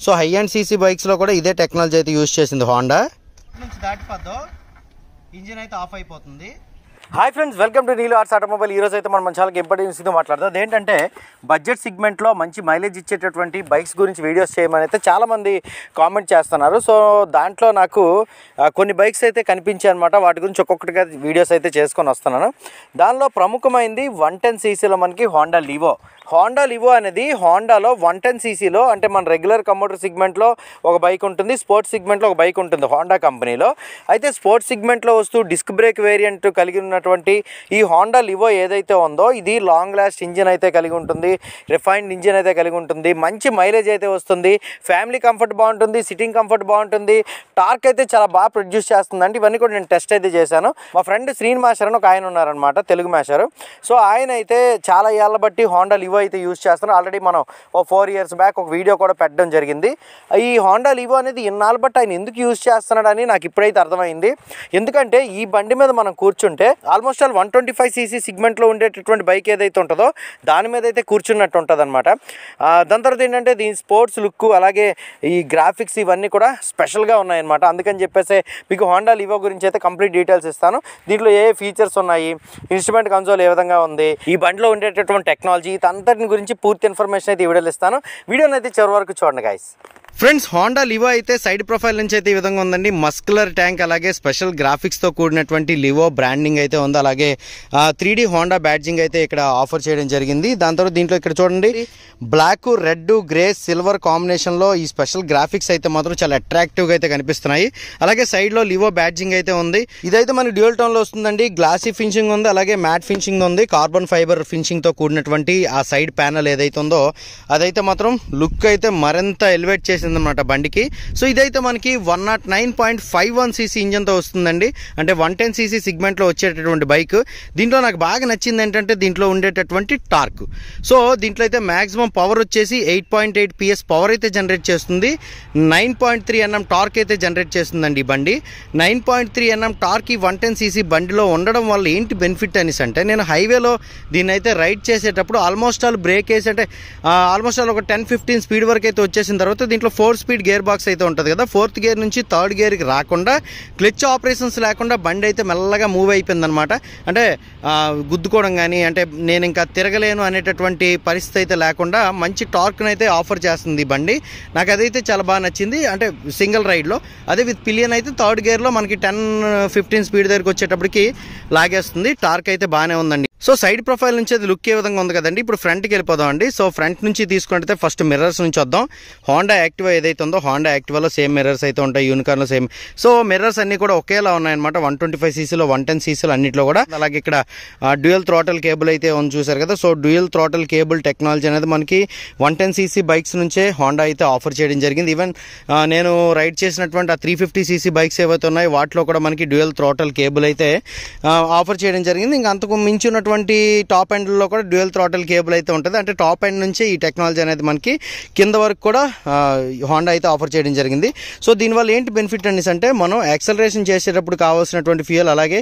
So high and CC బైక్స్లో కూడా ఇదే technology అయితే యూజ్ చేసింది హోండా. నుంచి దాటిపోద్దు ఇంజిన్ అయితే ఆఫ్ అయిపోతుంది. Hi friends, welcome to Neelu arts automobile. ఈరోజు అయితే మనం చాలా ఇంపార్టెన్స్ మాట్లాడతాం. అదేంటంటే బడ్జెట్ సెగ్మెంట్లో మంచి మైలేజ్ ఇచ్చేటటువంటి బైక్స్ గురించి వీడియోస్ చేయమని అయితే చాలామంది కామెంట్ చేస్తున్నారు. సో దాంట్లో నాకు కొన్ని బైక్స్ అయితే కనిపించాయి అనమాట. వాటి గురించి ఒక్కొక్కటిగా వీడియోస్ అయితే చేసుకొని వస్తున్నాను. దానిలో ప్రముఖమైంది 110cc మనకి హోండా లివో. హోండా లివో అనేది హోండాలో 110cc అంటే మన రెగ్యులర్ కమోటర్ సెగ్మెంట్లో ఒక బైక్ ఉంటుంది, స్పోర్ట్స్ సెగ్మెంట్లో ఒక బైక్ ఉంటుంది హోండా కంపెనీలో. అయితే స్పోర్ట్స్ సెగ్మెంట్లో వస్తూ డిస్క్ బ్రేక్ వేరియంట్ కలిగి ఉన్నటువంటి ఈ హోండా లివో ఏదైతే ఉందో ఇది లాంగ్ లాస్ట్ ఇంజిన్ అయితే కలిగి ఉంటుంది, రిఫైన్డ్ ఇంజిన్ అయితే కలిగి ఉంటుంది, మంచి మైలేజ్ అయితే వస్తుంది, ఫ్యామిలీ కంఫర్ట్ బాగుంటుంది, సిట్టింగ్ కంఫర్ట్ బాగుంటుంది, టార్క్ అయితే చాలా బాగా ప్రొడ్యూస్ చేస్తుందండి. ఇవన్నీ కూడా నేను టెస్ట్ అయితే చేశాను. మా ఫ్రెండ్ శ్రీన్ మాస్టర్ అని ఒక ఆయన ఉన్నారనమాట, తెలుగు మాస్టర్. సో ఆయన అయితే చాలా ఏళ్ళ బట్టి హోండా లివో అయితే యూజ్ చేస్తున్నారు. ఆల్రెడీ మనం 4 years బ్యాక్ ఒక వీడియో కూడా పెట్టడం జరిగింది. ఈ హోండా లివో అనేది ఇన్నాళ్ళు బట్టి ఆయన ఎందుకు యూజ్ చేస్తున్నాడని నాకు ఇప్పుడైతే అర్థమైంది. ఎందుకంటే ఈ బండి మీద మనం కూర్చుంటే ఆల్మోస్ట్ ఆల్ 125cc సెగ్మెంట్లో ఉండేటటువంటి బైక్ ఏదైతే ఉంటుందో దాని మీద అయితే కూర్చున్నట్టు ఉంటుంది అనమాట. దాని తర్వాత ఏంటంటే దీని స్పోర్ట్స్ లుక్ అలాగే ఈ గ్రాఫిక్స్ ఇవన్నీ కూడా స్పెషల్గా ఉన్నాయన్నమాట. అందుకని చెప్పేసి మీకు హోండా లివో గురించి అయితే కంప్లీట్ డీటెయిల్స్ ఇస్తాను. దీంట్లో ఏ ఫీచర్స్ ఉన్నాయి, ఇన్స్ట్రుమెంట్ కన్సోల్ ఏ విధంగా ఉంది, ఈ బండిలో ఉండేటటువంటి టెక్నాలజీ అంతటిని గురించి పూర్తి ఇన్ఫర్మేషన్ అయితే ఈ వీడియోలో ఇస్తాను. వీడియోని అయితే చివరి వరకు చూడండి గైస్. ఫ్రెండ్స్, హోండా లివో అయితే సైడ్ ప్రొఫైల్ నుంచి అయితే ఈ విధంగా ఉందండి. మస్కులర్ ట్యాంక్ అలాగే స్పెషల్ గ్రాఫిక్స్తో కూడినటువంటి లివో బ్రాండింగ్ అయితే ఉంది. అలాగే 3D హోండా బ్యాడ్జింగ్ అయితే ఇక్కడ ఆఫర్ చేయడం జరిగింది. దాని తర్వాత దీంట్లో ఇక్కడ చూడండి బ్లాక్, రెడ్, గ్రే, సిల్వర్ కాంబినేషన్లో ఈ స్పెషల్ గ్రాఫిక్స్ అయితే మాత్రం చాలా అట్రాక్టివ్గా అయితే కనిపిస్తున్నాయి. అలాగే సైడ్లో లివో బ్యాడ్జింగ్ అయితే ఉంది. ఇదైతే మనకి డ్యూయల్ టోన్లో వస్తుందండి. గ్లాసీ ఫినిషింగ్ ఉంది, అలాగే మ్యాట్ ఫినిషింగ్ ఉంది. కార్బన్ ఫైబర్ ఫినిషింగ్తో కూడినటువంటి ఆ సైడ్ ప్యానల్ ఏదైతే ఉందో అదైతే మాత్రం లుక్ అయితే మరింత ఎలివేట్ చేసింది అనమాట బండికి. సో ఇదైతే మనకి 109.51cc ఇంజన్తో వస్తుందండి. అంటే 110cc సెగ్మెంట్లో వచ్చేటటువంటి బైక్. దీంట్లో నాకు బాగా నచ్చింది ఏంటంటే దీంట్లో ఉండేటటువంటి టార్క్. సో దీంట్లో అయితే మ్యాక్సిమం పవర్ వచ్చేసి 8.8 PS పవర్ అయితే జనరేట్ చేస్తుంది. 9.3 Nm టార్క్ అయితే జనరేట్ చేస్తుందండి ఈ బండి. 9.3 Nm టార్క్ ఈ 110cc బండిలో ఉండడం వల్ల ఏంటి బెనిఫిట్ అనేసి అంటే నేను హైవేలో దీన్ని అయితే రైడ్ చేసేటప్పుడు ఆల్మోస్ట్ ఆల్ బ్రేక్ వేసి అంటే ఆల్మోస్ట్ ఆల్ ఒక 10-15 స్పీడ్ వరకు అయితే వచ్చేసిన తర్వాత దీంట్లో 4 స్పీడ్ గేర్ బాక్స్ అయితే ఉంటుంది కదా. 4th గేర్ నుంచి 3rd గేర్కి రాకుండా క్లచ్ ఆపరేషన్స్ లేకుండా బండి అయితే మెల్లగా మూవ్ అయిపోయింది అనమాట. అంటే గుద్దుకోవడం కానీ అంటే నేను ఇంకా తిరగలేను అనేటటువంటి పరిస్థితి అయితే లేకుండా మంచి టార్క్ని అయితే ఆఫర్ చేస్తుంది ఈ బండి. నాకు అదైతే చాలా బాగా నచ్చింది. అంటే సింగిల్ రైడ్లో. అదే విత్ పిలియన్ అయితే 3rd గేర్లో మనకి 10-15 స్పీడ్ దగ్గరికి వచ్చేటప్పటికి లాగేస్తుంది. టార్క్ అయితే బాగానే ఉందండి. సో సైడ్ ప్రొఫైల్ నుంచి అది లుక్ ఏ విధంగా ఉంది కదండి. ఇప్పుడు ఫ్రంట్కి వెళ్ళిపోదాం అండి. సో ఫ్రంట్ నుంచి తీసుకుంటే ఫస్ట్ మిర్రర్స్ నుంచి వద్దాం. హోండా యాక్టివా ఏదైతే ఉందో హోండా యాక్టివాలో సేమ్ మిర్రర్స్ అయితే ఉంటాయి, యూనికార్న్లో సేమ్. సో మిర్రర్స్ అన్ని కూడా ఒకేలా ఉన్నాయన్నమాట. 125cc 110cc అన్నింటిలో కూడా. అలాగే ఇక్కడ డ్యూయల్ థ్రాటల్ కేబుల్ అయితే ఉంది చూసారు కదా. So dual throttle cable technology అనేది మనకి 110cc బైక్స్ నుంచే హోండా అయితే ఆఫర్ చేయడం జరిగింది. ఈవెన్ నేను రైడ్ చేసినటువంటి ఆ 350cc బైక్స్ ఏవైతే ఉన్నాయో వాటిలో కూడా మనకి డ్యూయల్ థ్రాటల్ కేబుల్ అయితే ఆఫర్ చేయడం జరిగింది. ఇంకా అంతకు మించినటువంటి టాప్ ఎండ్లో కూడా డ్యూయల్ థ్రాటల్ కేబుల్ అయితే ఉంటుంది. అంటే టాప్ ఎండ్ నుంచి ఈ టెక్నాలజీ అనేది మనకి కింద వరకు కూడా హోండా అయితే ఆఫర్ చేయడం జరిగింది. సో దీనివల్ల ఏంటి బెనిఫిట్ అనేసి అంటే మనం యాక్సలరేషన్ చేసేటప్పుడు కావాల్సినటువంటి ఫ్యూయల్ అలాగే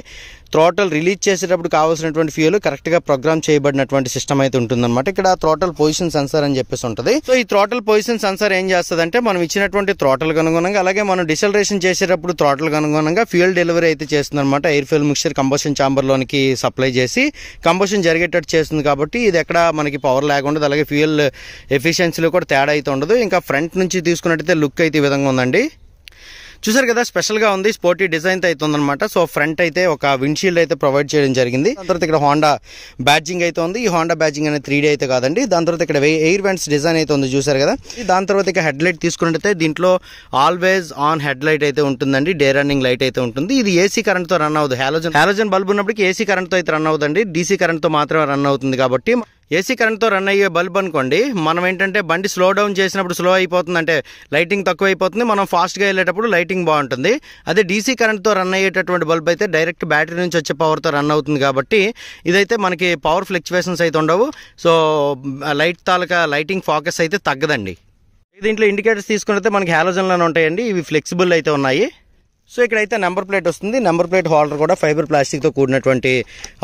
థ్రాటల్ రిలీజ్ చేసేటప్పుడు కావాల్సినటువంటి ఫ్యూయల్ కరెక్ట్గా ప్రోగ్రామ్ చేయబడినటువంటి సిస్టమ్ అయితే ఉంటుందన్నమాట. ఇక్కడ థ్రాటల్ పొజిషన్ సెన్సార్ అని చెప్పేసి ఉంటుంది. సో ఈ థ్రాటల్ పొజిషన్ సెన్సార్ ఏం చేస్తుంది అంటే మనం ఇచ్చినటువంటి థ్రాటల్కి అనుగుణంగా అలాగే మనం డిసలరేషన్ చేసేటప్పుడు థ్రాటల్కి అనుగుణంగా ఫ్యూయల్ డెలివరీ అయితే చేస్తుంది అనమాట. ఎయిర్ ఫ్యూయల్ మిక్చర్ కంబషన్ ఛాంబర్లోనికి సప్లై చేసి కంబషన్ జరిగేటట్టు చేస్తుంది. కాబట్టి ఇది ఎక్కడ మనకి పవర్ ల్యాగ్ ఉండదు, అలాగే ఫ్యూయల్ ఎఫిషియన్సీలో కూడా తేడా అయితే ఉండదు. ఇంకా ఫ్రంట్ నుంచి తీసుకున్నట్టయితే లుక్ అయితే ఈ విధంగా ఉందండి. చూసారు కదా, స్పెషల్గా ఉంది, స్పోర్టీ డిజైన్ అయితే ఉందన్నమాట. సో ఫ్రంట్ అయితే ఒక విండ్షీల్డ్ అయితే ప్రొవైడ్ చేయడం జరిగింది. దాని తర్వాత ఇక్కడ హోండా బ్యాడ్జింగ్ అయితే ఉంది. ఈ హోండా బ్యాడ్జింగ్ అనేది 3D అయితే కాదండి. దాని తర్వాత ఇక్కడ ఎయిర్ వెంట్స్ డిజైన్ అయితే ఉంది చూసారు కదా. దాని తర్వాత ఇక హెడ్ లైట్ తీసుకున్నట్టయితే దీంట్లో ఆల్వేస్ ఆన్ హెడ్ లైట్ అయితే ఉంటుందండి. డే రన్నింగ్ లైట్ అయితే ఉంటుంది. ఇది ఏసీ కరెంట్తో రన్ అవుతుంది. హాలోజన్ బల్బ్ ఉన్నప్పటికీ ఏసీ కరెంట్తో అయితే రన్ అవుతుంది. డీసీ కరెంట్తో మాత్రమే రన్ అవుతుంది. కాబట్టి ఏసీ కరెంట్తో రన్ అయ్యే బల్బ్ అనుకోండి, మనం ఏంటంటే బండి స్లో డౌన్ చేసినప్పుడు స్లో అయిపోతుంది, అంటే లైటింగ్ తక్కువ అయిపోతుంది. మనం ఫాస్ట్గా వెళ్ళేటప్పుడు లైటింగ్ బాగుంటుంది. అదే డీసీ కరెంట్తో రన్ అయ్యేటటువంటి బల్బ్ అయితే డైరెక్ట్ బ్యాటరీ నుంచి వచ్చే పవర్తో రన్ అవుతుంది. కాబట్టి ఇదైతే మనకి పవర్ ఫ్లక్చువేషన్స్ అయితే ఉండవు. సో లైట్ తాలూకా లైటింగ్ ఫోకస్ అయితే తగ్గదండి. దీంట్లో ఇండికేటర్స్ తీసుకుంటే మనకి హాలోజన్లోనే ఉంటాయండి. ఇవి ఫ్లెక్సిబుల్ అయితే ఉన్నాయి. సో ఇక్కడైతే నెంబర్ ప్లేట్ వస్తుంది. నెంబర్ ప్లేట్ హోల్డర్ కూడా ఫైబర్ ప్లాస్టిక్తో కూడినటువంటి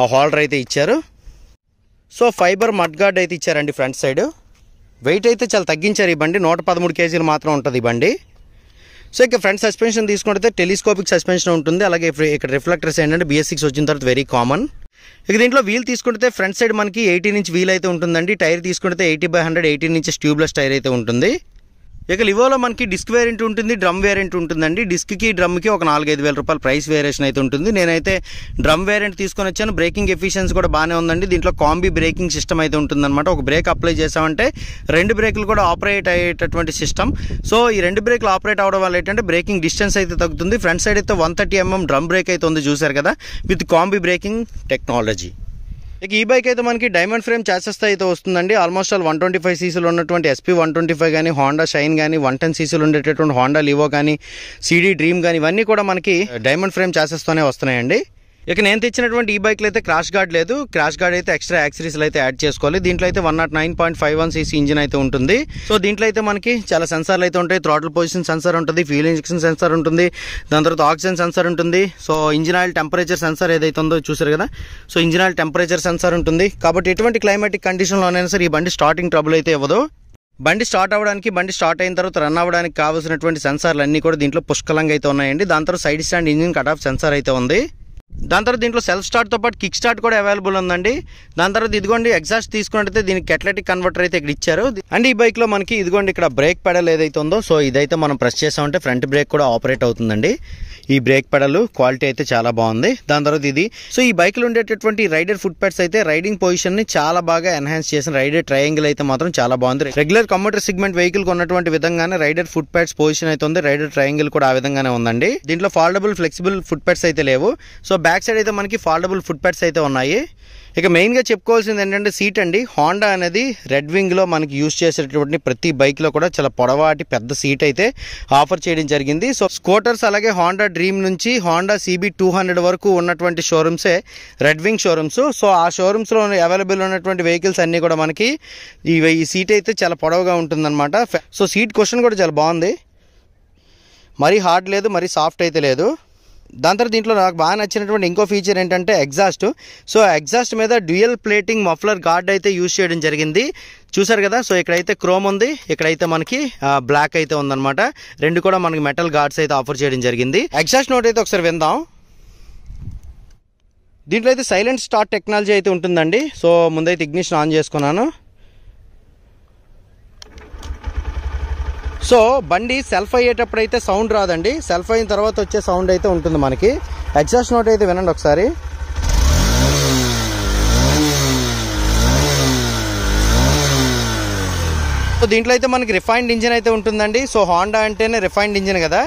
ఆ హోల్డర్ అయితే ఇచ్చారు. సో ఫైబర్ మడ్ గార్డ్ అయితే ఇచ్చారండి ఫ్రంట్ సైడ్. వెయిట్ అయితే చాలా తగ్గించారు ఈ బండి, 113 కేజీలు మాత్రం ఉంటుంది ఈ బండి. సో ఇక ఫ్రంట్ సస్పెన్షన్ తీసుకుంటే టెలిస్కోపిక్ సస్పెన్షన్ ఉంటుంది. అలాగే ఇక్కడ రిఫ్లెక్టర్స్ ఏంటంటే BS6 వచ్చిన తర్వాత వెరీ కామన్. ఇక దీంట్లో వీల్ తీసుకుంటే ఫ్రంట్ సైడ్ మనకి 18 ఇంచ్ వీల్ అయితే ఉంటుందండి. టైర్ తీసుకుంటే 80/100 18 ఇంచెస్ ట్యూబ్లెస్ టైర్ అయితే ఉంటుంది. ఇక లివోలో మనకి డిస్క్ వేరియంట్ ఉంటుంది, డ్రమ్ వేరియంట్ ఉంటుందండి. డిస్క్కి డ్రమ్కి ఒక 4-5 వేల రూపాయల ప్రైస్ వేరియేషన్ అయితే ఉంటుంది. నేనైతే డ్రమ్ వేరియంట్ తీసుకొని వచ్చాను. బ్రేకింగ్ ఎఫిషియన్సీ కూడా బాగానే ఉందండి. దీంట్లో కాంబీ బ్రేకింగ్ సిస్టమ్ అయితే ఉంటుందన్నమాట. ఒక బ్రేక్ అప్లై చేసామంటే 2 బ్రేకులు కూడా ఆపరేట్ అయ్యేటటువంటి సిస్టమ్. సో ఈ 2 బ్రేకులు ఆపరేట్ అవడం వల్ల ఏంటంటే బ్రేకింగ్ డిస్టెన్స్ అయితే తగ్గుతుంది. ఫ్రంట్ సైడ్ అయితే 130 mm డ్రమ్ బ్రేక్ అయితే ఉంది, చూసారు కదా, విత్ కాంబీ బ్రేకింగ్ టెక్నాలజీ. ఇక ఈ బైక్ అయితే మనకి డైమండ్ ఫ్రేమ్ చాసెస్ అయితే వస్తుందండి. ఆల్మోస్ట్ ఆల్ 125 cc ఉన్నటువంటి SP 125 కానీ, హోండా షైన్ కానీ, 110 cc ఉండేటటువంటి హోండా లివో కానీ, CD డ్రీమ్ కానీ, ఇవన్నీ కూడా మనకి డైమండ్ ఫ్రేమ్ చాసెస్తోనే వస్తున్నాయండి. ఇక నేను తెచ్చినటువంటి ఈ బైక్లో అయితే క్రాష్ గార్డ్ లేదు. క్రాష్ గార్డ్ అయితే ఎక్స్ట్రా యాక్సరీస్లు అయితే యాడ్ చేసుకోవాలి. దీంట్లో అయితే 109.51 cc ఇంజిన్ అయితే ఉంటుంది. సో దీంట్లో అయితే మనకి చాలా సెన్సార్లు అయితే ఉంటాయి. థ్రాటిల్ పొజిషన్ సెన్సార్ ఉంటుంది, ఫ్యూల్ ఇంజెక్షన్ సెన్సార్ ఉంటుంది, దాని తర్వాత ఆక్సిజన్ సెన్సార్ ఉంటుంది. So engine oil temperature sensor ఏదైతే ఉందో చూసారు కదా, so engine oil temperature sensor ఉంటుంది. కాబట్టి ఎటువంటి క్లైమాటిక్ కండిషన్లోనైనా సరే ఈ బండి స్టార్టింగ్ ట్రబుల్ అయితే ఇవ్వదు. బండి స్టార్ట్ అవ్వడానికి, బండి స్టార్ట్ అయిన తర్వాత రన్ అవ్వడానికి కావాల్సినటువంటి సెన్సార్లు అన్నీ కూడా దీంట్లో పుష్కలంగా అయితే ఉన్నాయండి. దాని తర్వాత side stand engine cut off sensor అయితే ఉంది. దాని తర్వాత దీంట్లో సెల్ఫ్ స్టార్ట్తో పాటు కిక్ స్టార్ట్ కూడా అవైలబుల్ ఉందండి. దాని తర్వాత ఇదిగోండి ఎగ్జాస్ట్ తీసుకుంటే దీనికి కెటలిటిక్ కన్వర్టర్ అయితే ఇక్కడ ఇచ్చారు. అండ్ ఈ బైక్లో మనకి ఇదిగోండి ఇక్కడ బ్రేక్ పెడల్ ఏదైతే ఉందో, సో ఇదైతే మనం ప్రెస్ చేసామంటే ఫ్రంట్ బ్రేక్ కూడా ఆపరేట్ అవుతుందండి. ఈ బ్రేక్ పెడల్ క్వాలిటీ అయితే చాలా బాగుంది. దాని తర్వాత ఇది, సో ఈ బైక్లో ఉండేటటువంటి రైడర్ ఫుట్ ప్యాడ్స్ అయితే రైడింగ్ పొజిషన్ ని చాలా బాగా ఎన్హాన్స్ చేసిన రైడర్ ట్రయాంగిల్ అయితే మాత్రం చాలా బాగుంది. రెగ్యులర్ కమ్యూటర్ సెగ్మెంట్ వెహికల్ ఉన్నటువంటి విధంగానే రైడర్ ఫుట్ ప్యాడ్స్ పొజిషన్ అయితే ఉంది. రైడర్ ట్రయాంగిల్ కూడా ఆ విధంగానే ఉందండి. దీంట్లో ఫాల్డబుల్ ఫ్లెక్సిబుల్ ఫుట్ ప్యాడ్స్ అయితే లేవు. సో బ్యాక్ సైడ్ అయితే మనకి ఫాల్డబుల్ ఫుట్ ప్యాడ్స్ అయితే ఉన్నాయి. ఇక మెయిన్గా చెప్పుకోవాల్సింది ఏంటంటే సీట్ అండి. హోండా అనేది రెడ్ వింగ్లో మనకి యూజ్ చేసేటటువంటి ప్రతి బైక్లో కూడా చాలా పొడవాటి పెద్ద సీట్ అయితే ఆఫర్ చేయడం జరిగింది. సో స్కూటర్స్ అలాగే హోండా డ్రీమ్ నుంచి హోండా CB200 వరకు ఉన్నటువంటి షోరూమ్సే రెడ్ వింగ్ షోరూమ్స్. సో ఆ షోరూమ్స్లో అవైలబుల్ ఉన్నటువంటి వెహికల్స్ అన్నీ కూడా మనకి ఈ సీట్ అయితే చాలా పొడవుగా ఉంటుందన్నమాట. సో సీట్ క్వశ్చన్ కూడా చాలా బాగుంది, మరీ హార్డ్ లేదు, మరీ సాఫ్ట్ అయితే లేదు. దాని తర్వాత దీంట్లో నాకు బాగా నచ్చినటువంటి ఇంకో ఫీచర్ ఏంటంటే ఎగ్జాస్ట్. సో ఎగ్జాస్ట్ మీద డ్యూయల్ ప్లేటింగ్ మఫ్లర్ గార్డ్ అయితే యూజ్ చేయడం జరిగింది, చూసారు కదా. సో ఇక్కడైతే క్రోమ్ ఉంది, ఇక్కడైతే మనకి బ్లాక్ అయితే ఉందన్నమాట. రెండు కూడా మనకి మెటల్ గార్డ్స్ అయితే ఆఫర్ చేయడం జరిగింది. ఎగ్జాస్ట్ నోట్ అయితే ఒకసారి విందాం. దీంట్లో అయితే సైలెంట్ స్టార్ట్ టెక్నాలజీ అయితే ఉంటుందండి. సో ముందైతే ఇగ్నిషన్ ఆన్ చేసుకున్నాను. సో బండి సెల్ఫ్ అయ్యేటప్పుడు అయితే సౌండ్ రాదండి, సెల్ఫ్ అయిన తర్వాత వచ్చే సౌండ్ అయితే ఉంటుంది మనకి. ఎగ్జాస్ట్ నోట్ అయితే వినండి ఒకసారి. సో దీంట్లో అయితే మనకి రిఫైన్డ్ ఇంజిన్ అయితే ఉంటుందండి. సో హోండా అంటేనే రిఫైన్డ్ ఇంజిన్ కదా.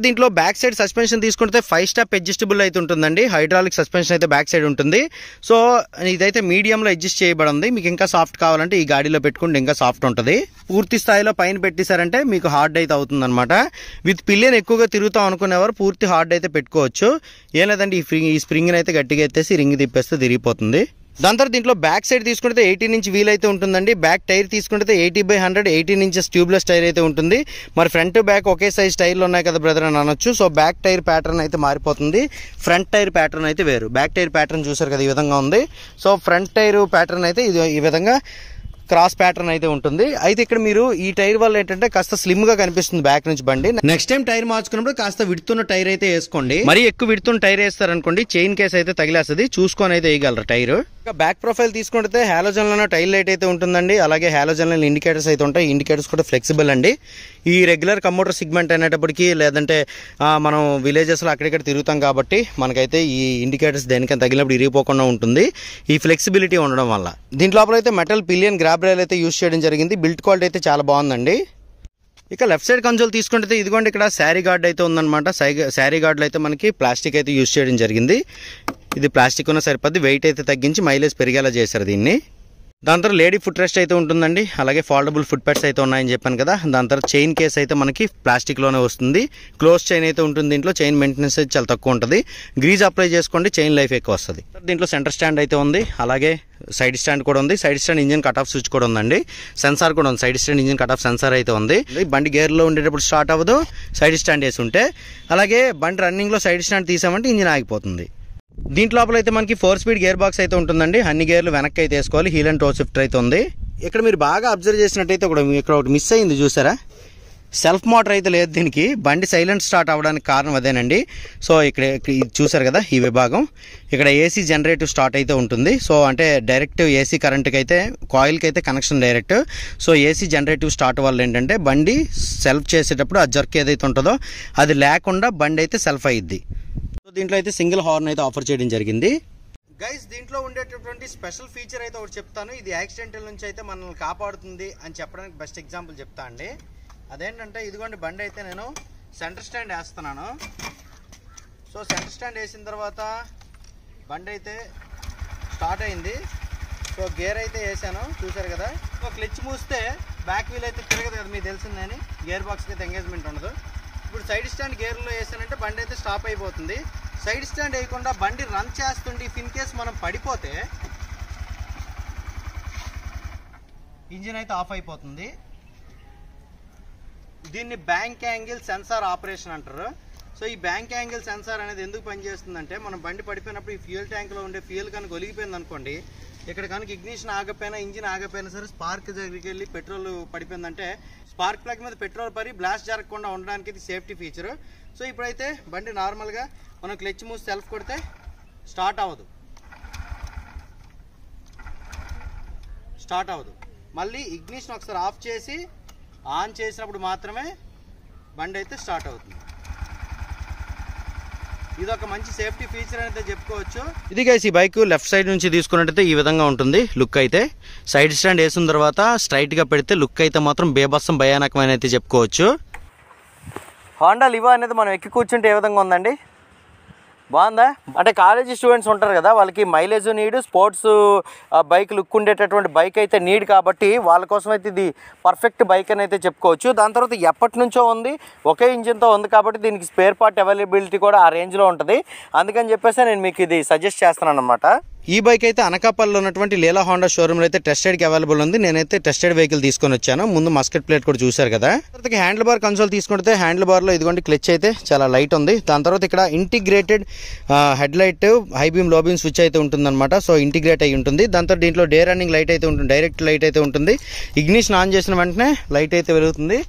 దీంట్లో బ్యాక్ సైడ్ సస్పెన్షన్ తీసుకుంటే 5 స్టెప్ అడ్జస్టబుల్ అయితే ఉంటుందండి. హైడ్రాలిక్ సస్పెన్షన్ అయితే బ్యాక్ సైడ్ ఉంటుంది. సో ఇదైతే మీడియంలో అడ్జస్ట్ చేయబడింది. మీకు ఇంకా సాఫ్ట్ కావాలంటే ఈ గాడిలో పెట్టుకుంటే ఇంకా సాఫ్ట్ ఉంటుంది. పూర్తి స్థాయిలో పైన పెట్టేశారంటే మీకు హార్డ్ అయితే అవుతుంది అనమాట. విత్ పిలియన్ ఎక్కువగా తిరుగుతాం అనుకునేవారు పూర్తి హార్డ్ అయితే పెట్టుకోవచ్చు. ఏం లేదండి, ఈ స్ప్రింగ్ని అయితే గట్టిగా ఎత్తేసి రింగ్ తిప్పేస్తే తిరిగిపోతుంది. దాని తర్వాత దీంట్లో బ్యాక్ సైడ్ తీసుకుంటే 18 ఇంచ్ వీల్ అయితే ఉంటుందండి. బ్యాక్ టైర్ తీసుకుంటే 80/100 18 ఇంచెస్ ట్యూబ్లెస్ టైర్ అయితే ఉంటుంది. మరి ఫ్రంట్ బ్యాక్ ఒకే సైజ్ టైర్లు ఉన్నాయి కదా బ్రదర్ అని అనొచ్చు. సో బ్యాక్ టైర్ ప్యాటర్న్ అయితే మారిపోతుంది, ఫ్రంట్ టైర్ ప్యాటర్న్ అయితే వేరు. బ్యాక్ టైర్ ప్యాటర్న్ చూసారు కదా ఈ విధంగా ఉంది. సో ఫ్రంట్ టైర్ ప్యాటర్న్ అయితే ఈ విధంగా క్రాస్ ప్యాటర్న్ అయితే ఉంటుంది. అయితే ఇక్కడ మీరు ఈ టైర్ వల్ల ఏంటంటే కాస్త స్లిమ్ గా కనిపిస్తుంది బ్యాక్ నుంచి బండి. నెక్స్ట్ టైం టైర్ మార్చుకున్నప్పుడు కాస్త విడుతున్న టైర్ అయితే వేసుకోండి. మరి ఎక్కువ విడుతున్న టైర్ వేస్తారనుకోండి చైన్ కేస్ అయితే తగిలేస్తుంది, చూసుకొని అయితే వేయగలరు టైర్. బ్యాక్ ప్రొఫైల్ తీసుకుంటే హాలోజన్ లో టైల్ లైట్ అయితే ఉంటుందండి. అలాగే హాలోజన్ లో ఇండికేటర్స్ అయితే ఉంటాయి. ఇండికేటర్స్ కూడా ఫ్లెక్సిబుల్ అండి. ఈ రెగ్యులర్ కమ్యూటర్ సెగ్మెంట్ అనేటప్పటికి లేదంటే మనం విలేజెస్ లో అక్కడిక్కడ తిరుగుతాం కాబట్టి మనకైతే ఈ ఇండికేటర్స్ దేనికైనా తగిలినప్పుడు ఇరిగిపోకుండా ఉంటుంది ఈ ఫ్లెక్సిబిలిటీ ఉండడం వల్ల. దీంట్లో అయితే మెటల్ పిలియన్ గ్రాబ్ రైల్ అయితే యూజ్ చేయడం జరిగింది. బిల్ట్ క్వాలిటీ అయితే చాలా బాగుందండి. ఇక లెఫ్ట్ సైడ్ కన్సోల్ తీసుకుంటే ఇదిగోండి ఇక్కడ శారీ గార్డ్ అయితే ఉందన్నమాట. శారీ గార్డులో అయితే మనకి ప్లాస్టిక్ అయితే యూజ్ చేయడం జరిగింది. ఇది ప్లాస్టిక్ ఉన్న సరిపోద్ది, వెయిట్ అయితే తగ్గించి మైలేజ్ పెరిగేలా చేశారు దీన్ని. దాని తర్వాత లేడీ ఫుట్ రెస్ట్ అయితే ఉంటుందండి. అలాగే ఫాల్డబుల్ ఫుట్ ప్యాడ్స్ అయితే ఉన్నాయని చెప్పాను కదా. దాని తర్వాత చైన్ కేస్ అయితే మనకి ప్లాస్టిక్లోనే వస్తుంది. క్లోజ్ చైన్ అయితే ఉంటుంది. దీంట్లో చైన్ మెయింటెనెన్స్ అయితే చాలా తక్కువ ఉంటుంది. గ్రీజ్ అప్లై చేసుకోండి, చైన్ లైఫ్ ఎక్కువ వస్తుంది. దీంట్లో సెంటర్ స్టాండ్ అయితే ఉంది, అలాగే సైడ్ స్టాండ్ కూడా ఉంది. Side stand engine cut off switch కూడా ఉందండి. సెన్సార్ కూడా ఉంది, side stand engine cut off sensor అయితే ఉంది. బండి గేర్లో ఉండేటప్పుడు స్టార్ట్ అవ్వదు సైడ్ స్టాండ్ వేసి ఉంటే. అలాగే బండి రన్నింగ్లో సైడ్ స్టాండ్ తీసామంటే ఇంజిన్ ఆగిపోతుంది. దీంట్లో అయితే మనకి 4 స్పీడ్ గేర్ బాక్స్ అయితే ఉంటుందండి. అన్ని గేర్లు వెనక్కి అయితే వేసుకోవాలి. హీల్ అండ్ టో షిఫ్టర్ అయితే ఉంది. ఇక్కడ మీరు బాగా అబ్జర్వ్ చేసినట్టయితే ఇక్కడ ఒకటి మిస్ అయింది చూసారా, సెల్ఫ్ మోటార్ అయితే లేదు దీనికి. బండి సైలెంట్ స్టార్ట్ అవ్వడానికి కారణం అదేనండి. సో ఇక్కడ చూసారు కదా ఈ విభాగం, ఇక్కడ ఏసీ జనరేటివ్ స్టార్ట్ అయితే ఉంటుంది. సో అంటే డైరెక్ట్ ఏసీ కరెంట్కి అయితే కాయిల్కి అయితే connection direct. So AC generative start వల్ల ఏంటంటే బండి సెల్ఫ్ చేసేటప్పుడు ఆ జర్క్ ఏదైతే ఉంటుందో అది లేకుండా బండి అయితే సెల్ఫ్ అయ్యిద్ది. సో దీంట్లో అయితే సింగిల్ హార్న్ అయితే ఆఫర్ చేయడం జరిగింది. గైస్ దీంట్లో ఉండేటటువంటి స్పెషల్ ఫీచర్ అయితే ఒకటి చెప్తాను. ఇది యాక్సిడెంటల్ నుంచి అయితే మనల్ని కాపాడుతుంది అని చెప్పడానికి బెస్ట్ ఎగ్జాంపుల్ చెప్తా అండి. అదేంటంటే ఇదిగోండి బండి అయితే నేను సెంటర్ స్టాండ్ వేస్తున్నాను. సో సెంటర్ స్టాండ్ వేసిన తర్వాత బండి అయితే స్టార్ట్ అయింది. సో గేర్ అయితే వేసాను చూసారు కదా. సో క్లచ్ మూస్తే బ్యాక్ వీల్ అయితే తిరగదు కదా, మీకు తెలిసిందని. గేర్ బాక్స్కి అయితే ఎంగేజ్మెంట్ ఉండదు. ఇప్పుడు సైడ్ స్టాండ్ గేర్లో వేసానంటే బండి అయితే స్టాప్ అయిపోతుంది. సైడ్ స్టాండ్ వేయకుండా బండి రన్ చేస్తుంటే ఇఫ్ ఇన్ కేస్ మనం పడిపోతే ఇంజిన్ అయితే ఆఫ్ అయిపోతుంది. దీన్ని బ్యాంక్ యాంగిల్ సెన్సార్ ఆపరేషన్ అంటారు. సో ఈ బ్యాంక్ యాంగిల్ సెన్సార్ అనేది ఎందుకు పనిచేస్తుందంటే మనం బండి పడిపోయినప్పుడు ఈ ఫ్యూయల్ ట్యాంక్లో ఉండే ఫ్యూయల్ కనుక ఒలిగిపోయింది అనుకోండి, ఇక్కడ కనుక ఇగ్నిషన్ ఆగపోయినా ఇంజిన్ ఆగపోయినా సరే స్పార్క్ దగ్గరికి వెళ్ళి పెట్రోల్ పడిపోయిందంటే స్పార్క్ ప్లగ్ మీద పెట్రోల్ పడి బ్లాస్ట్ జరగకుండా ఉండడానికి ఇది సేఫ్టీ ఫీచరు. సో ఇప్పుడైతే బండి నార్మల్గా మనం క్లచ్ మూసి సెల్ఫ్ కొడితే స్టార్ట్ అవ్వదు. మళ్ళీ ఇగ్నిషన్ ఒకసారి ఆఫ్ చేసి ఆన్ చేసినప్పుడు మాత్రమే బండి అయితే స్టార్ట్ అవుతుంది. ఇది ఒక మంచి సేఫ్టీ ఫీచర్ అయితే చెప్పుకోవచ్చు. ఇది గైస్ ఈ బైక్ లెఫ్ట్ సైడ్ నుంచి తీసుకున్నట్టయితే ఈ విధంగా ఉంటుంది లుక్ అయితే. సైడ్ స్టాండ్ వేసిన తర్వాత స్ట్రైట్గా పెడితే లుక్ అయితే మాత్రం బేబస్సం భయానకమైన అయితే చెప్పుకోవచ్చు. హోండా లివా అనేది మనం ఎక్కి కూర్చుంటే ఏ విధంగా ఉందండి, బాగుందా? అంటే కాలేజీ స్టూడెంట్స్ ఉంటారు కదా, వాళ్ళకి mileage need, sports bike look ఉండేటటువంటి బైక్ అయితే నీడ్, కాబట్టి వాళ్ళ కోసం అయితే ఇది పర్ఫెక్ట్ బైక్ అని అయితే చెప్పుకోవచ్చు. దాని తర్వాత ఎప్పటి నుంచో ఉంది, ఒకే ఇంజిన్తో ఉంది కాబట్టి దీనికి స్పేర్ పార్ట్ అవైలబిలిటీ కూడా ఆ రేంజ్లో ఉంటుంది. అందుకని చెప్పేసి నేను మీకు ఇది సజెస్ట్ చేస్తున్నాను అనమాట. ఈ బైక్ అయితే అనకాపల్లిలో ఉన్నటువంటి లీలా హోండా షోరూమ్లో అయితే టెస్టెడ్కి అవైలబుల్ ఉంది. నేనైతే టెస్టెడ్ వెహికల్ తీసుకొని వచ్చాను. ముందు మస్కెట్ ప్లేట్ కూడా చూశారు కదా. తర్వాత హ్యాండిల్ బార్ కన్సోల్ తీసుకుంటే హ్యాండిల్ బార్లో ఇదిగోండి క్లచ్ అయితే చాలా లైట్ ఉంది. దాని తర్వాత ఇక్కడ integrated head light, high beam, లో బీమ్ స్విచ్ అయితే ఉంటుందన్నమాట. సో ఇంటిగ్రేట్ అయి ఉంటుంది. దాంతో దీంట్లో డే రన్నింగ్ లైట్ అయితే ఉంటుంది, డైరెక్ట్ లైట్ అయితే ఉంటుంది. ఇగ్నిషన్ ఆన్ చేసిన వెంటనే లైట్ అయితే వెలుగుతుంది.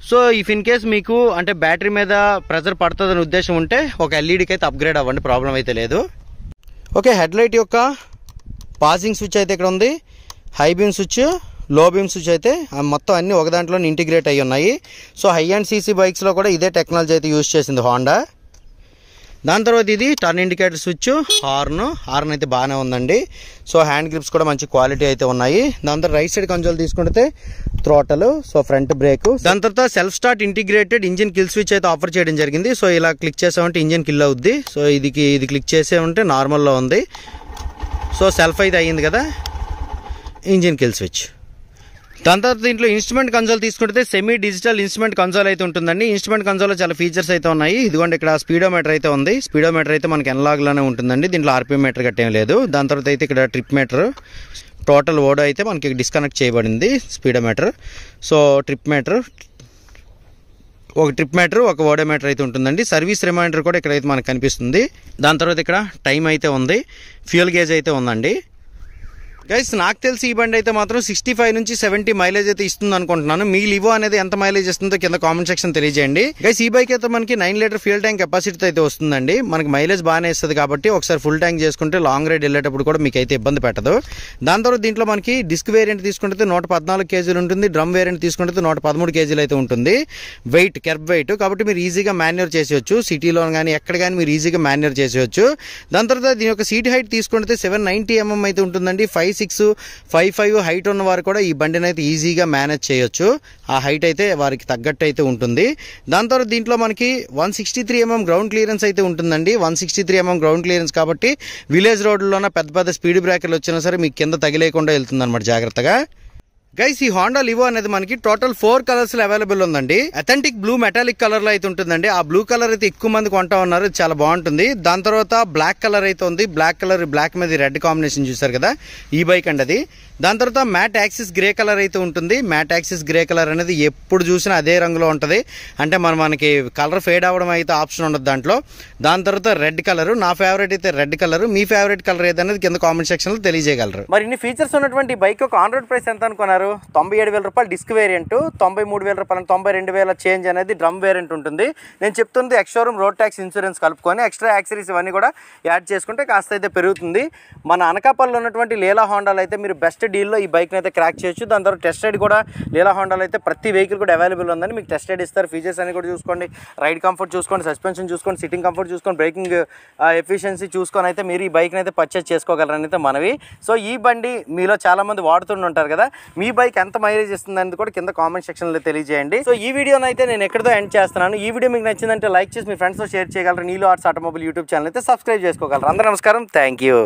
సో ఇఫ్ ఇన్ కేస్ మీకు అంటే బ్యాటరీ మీద ప్రెజర్ పడుతుందని ఉద్దేశం ఉంటే ఒక ఎల్ఈడికి అయితే అప్గ్రేడ్ అవ్వండి, ప్రాబ్లం అయితే లేదు. ఓకే, హెడ్ లైట్ యొక్క పాసింగ్ స్విచ్ అయితే ఇక్కడ ఉంది. హై బీమ్ స్విచ్, లో బీమ్ స్విచ్ అయితే మొత్తం అన్నీ ఒక దాంట్లోనే ఇంటిగ్రేట్ అయ్యి ఉన్నాయి. సో హై అండ్ సీసీ బైక్స్లో కూడా ఇదే టెక్నాలజీ అయితే యూజ్ చేసింది హోండా. దాని తర్వాత ఇది టర్న్ ఇండికేటర్ స్విచ్, హార్న్ అయితే బాగానే ఉందండి. సో హ్యాండ్ గ్రిప్స్ కూడా మంచి క్వాలిటీ అయితే ఉన్నాయి. దాని తర్వాత రైట్ సైడ్ కన్సోల్ తీసుకుంటే థ్రోటల్, సో ఫ్రంట్ బ్రేక్. దాని తర్వాత self start integrated engine kill switch అయితే ఆఫర్ చేయడం జరిగింది. సో ఇలా క్లిక్ చేసామంటే ఇంజిన్ కిల్ అవుద్ది. సో ఇది క్లిక్ చేసామంటే నార్మల్లో ఉంది. సో సెల్ఫ్ అయితే అయ్యింది కదా, ఇంజిన్ కిల్ స్విచ్. దాని తర్వాత దీంట్లో ఇన్స్ట్రుమెంట్ కన్సోల్ తీసుకుంటే సెమీ డిజిటల్ ఇన్స్ట్రుమెంట్ కన్సోల్ అయితే ఉంటుందండి. ఇన్స్ట్రుమెంట్ కన్సోల్లో చాలా ఫీచర్స్ అయితే ఉన్నాయి. ఇదిగోండి ఇక్కడ స్పీడోమీటర్ అయితే ఉంది. స్పీడోమీటర్ అయితే మనకి ఎనలాగ్లోనే ఉంటుందండి, దీంట్లో ఆర్పిఎం మీటర్ గట్టేం లేదు. దాని తర్వాత అయితే ఇక్కడ ట్రిప్ మీటర్, టోటల్ ఓడో అయితే మనకి డిస్కనెక్ట్ చేయబడింది స్పీడోమీటర్. సో ట్రిప్ మీటర్, ఒక ఓడోమీటర్ అయితే ఉంటుందండి. సర్వీస్ రిమైండర్ కూడా ఇక్కడైతే మనకు కనిపిస్తుంది. దాని తర్వాత ఇక్కడ టైం అయితే ఉంది, ఫ్యూయల్ గేజ్ అయితే ఉందండి. గైస్ నాకు తెలిసి ఈ బండి అయితే మాత్రం 65 నుంచి 70 మైలేజ్ అయితే ఇస్తుంది అనుకుంటున్నాను. మీ లివో అనేది ఎంత మైలేజ్ ఇస్తుందో కింద కామెంట్ సెక్షన్ తెలియజేయండి. గైస్ ఈ బైక్ అయితే మనకి 9 లీటర్ ఫ్యూయల్ ట్యాంక్ కెపాసిటీ అయితే వస్తుందండి. మనకి మైలేజ్ బాగానే ఇస్తుంది కాబట్టి ఒకసారి ఫుల్ ట్యాంక్ చేసుకుంటే లాంగ్ రైడ్ వెళ్ళేటప్పుడు కూడా మీకు అయితే ఇబ్బంది పెట్టదు. దాని తర్వాత దీంట్లో మనకి డిస్క్ వేరియంట్ తీసుకుంటే 114 కేజీలు ఉంటుంది. డ్రమ్ వేరియంట్ తీసుకుంటే 113 కేజీలు అయితే ఉంటుంది. వెయిట్ కెర్బ్ వెయిట్ కాబట్టి మీరు ఈజీగా మాన్యూర్ చేసేయచ్చు. సిటీలో కానీ ఎక్కడ కానీ మీరు ఈజీగా మాన్యూర్ చేసేయచ్చు. దాని తర్వాత దీని యొక్క సీట్ హైట్ తీసుకుంటే 790 mm అయితే ఉంటుందండి. 5'6", 5'5" హైట్ ఉన్న వారు కూడా ఈ బండిని అయితే ఈజీగా మేనేజ్ చేయొచ్చు. ఆ హైట్ అయితే వారికి తగ్గట్టు అయితే ఉంటుంది. దాని తర్వాత దీంట్లో మనకి 163 mm గ్రౌండ్ క్లియరెన్స్ అయితే ఉంటుందండి. 163 mm గ్రౌండ్ క్లియరెన్స్ కాబట్టి విలేజ్ రోడ్లోన పెద్ద స్పీడ్ బ్రేకర్లు వచ్చినా సరే మీకు కింద తగిలేకుండా వెళ్తుంది అనమాట జాగ్రత్తగా. గైస్ ఈ హోండా లివో అనేది మనకి టోటల్ 4 కలర్స్ లో అవైలబుల్ ఉందండి. అథెంటిక్ బ్లూ మెటాలిక్ కలర్ లో అయితే ఉంటుందండి. ఆ బ్లూ కలర్ అయితే ఎక్కువ మంది కొంటా ఉన్నారు, చాలా బాగుంటుంది. దాని తర్వాత బ్లాక్ కలర్ అయితే ఉంది. బ్లాక్ మీద రెడ్ కాంబినేషన్ చూసారు కదా, ఈ బైక్ అండి అది. దాని తర్వాత మ్యాట్ యాక్సిస్ గ్రే కలర్ అయితే ఉంటుంది. మ్యాట్ యాక్సిస్ గ్రే కలర్ అనేది ఎప్పుడు చూసినా అదే రంగులో ఉంటుంది, అంటే మనకి కలర్ ఫేడ్ అవ్వడం అయితే ఆప్షన్ ఉండదు దాంట్లో. దాని తర్వాత రెడ్ కలర్, నా ఫేవరెట్ అయితే రెడ్ కలర్. మీ ఫేవరెట్ కలర్ ఏదనేది కింద కామెంట్ సెక్షన్ లో తెలియజేయగలరు. మరి ఇన్ని ఫీచర్స్ ఉన్నటువంటి బైక్ ఒక ఆన్ రోడ్ ప్రైస్ ఎంత అనుకున్నారు? 97,000 రూపాయలు డిస్క్ వేరియంట్, 93,000 రూపాయలు, 92,000 చేంజ్ అనేది డ్రమ్ వేరియంట్ ఉంటుంది. నేను చెప్తుంది ex showroom road tax insurance కలుపుకొని ఎక్స్ట్రా యాక్సరీస్ ఇవన్నీ కూడా యాడ్ చేసుకుంటే కాస్త అయితే పెరుగుతుంది. మన అనకాపల్లిలో ఉన్నటువంటి లీలా హోండాలో అయితే మీరు బెస్ట్ డీల్లో ఈ బైక్ని అయితే క్రాక్ చేయొచ్చు. దాని తర్వాత టెస్ట్ రైడ్ కూడా లీలా హోండాలో అయితే ప్రతి వెహికల్ కూడా అవైలబుల్ ఉందని మీకు టెస్ట్ రైడ్ ఇస్తారు. ఫీచర్స్ అన్ని కూడా చూసుకోండి, రైడ్ కంఫర్ట్ చూసుకోండి, సస్పెన్షన్ చూసుకోండి, సిట్టింగ్ కంఫర్ట్ చూసుకోండి, బ్రేకింగ్ ఎఫిషియన్సీ చూసుకొని అయితే మీరు ఈ బైక్ని అయితే పర్చేస్ చేసుకోగలరని అయితే మనవి. సో ఈ బండి మీలో చాలామంది వాడుతుంటారు కదా, మీ బైక్ ఎంత మైలేజ్ ఇస్తుంది అనేది కూడా కింద కామెంట్ సెక్షన్లో తెలియజేయండి. సో ఈ వీడియోని అయితే నేను ఎక్కడితో ఎండ్ చేస్తున్నాను. ఈ వీడియో మీకు నచ్చిందంటే లైక్ చేసి మీ ఫ్రెండ్స్తో షేర్ చేయగలరు. నీలో ఆర్ట్స్ ఆటోమొబైల్ యూట్యూబ్ ఛానల్ అయితే సబ్స్క్రైబ్ చేసుకోగలరు. అందరూ నమస్కారం, థ్యాంక్ యూ.